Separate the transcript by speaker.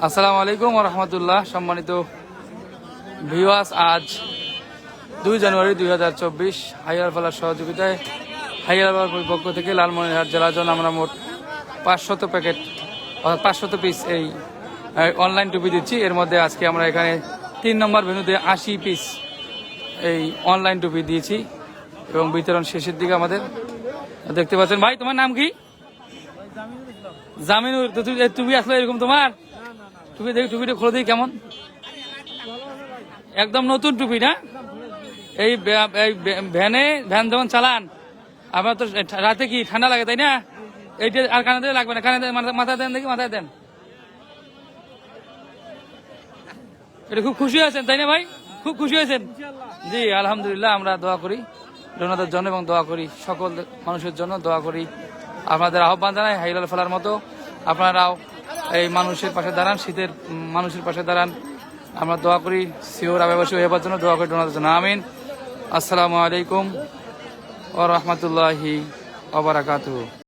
Speaker 1: আসসালামু আলাইকুম ওয়া রাহমাতুল্লাহ। সম্মানিত ভিউয়ার্স, আজ 2 জানুয়ারি 2024 হাইয়ার ফলার সহযোগিতায় হাইয়ার ফলার পক্ষ থেকে লালমনিরহাট জেলার জন্য আমরা মোট 500 প্যাকেট 500 পিস এই অনলাইন টুপি দিচ্ছি। এর মধ্যে আজকে আমরা এখানে 3 নম্বর ভেন্যুতে 80 পিস এই অনলাইন টুপি দিয়েছি এবং বিতরণ শেষের দিকে আমাদের দেখতে পাচ্ছেন। ভাই, তোমার নাম কি? জামিনুর। তো টুপি আসলে এরকম তোমার টুপি দেখি, টুপিটা খুলে দিই কেমন, একদম নতুন টুপি না? এই ভ্যান যখন চালান আপনার তো রাতে কি ঠান্ডা লাগে, তাই না? এইটা আর কানে দিলে লাগবে না, কানে মাথায় দেন, দেখি মাথায় দেন। এটা খুব খুশি হয়েছেন তাই না ভাই? খুব খুশি হয়েছেন? জি আলহামদুলিল্লাহ। আমরা দোয়া করি ডোনারদের জন্য এবং দোয়া করি সকল মানুষের জন্য, দোয়া করি। আপনাদের আহ্বান জানাই হাইলাল ফেলার মতো আপনারাও এই মানুষের পাশে দাঁড়ান, শীতের মানুষের পাশে দাঁড়ান। আমরা দোয়া করি সিওর আবাসী হবার জন্য, দোয়া করি ডোনারদের জন্য। আমিন। আসসালামু আলাইকুম ওয়া রাহমাতুল্লাহি ওয়া বারাকাতুহু।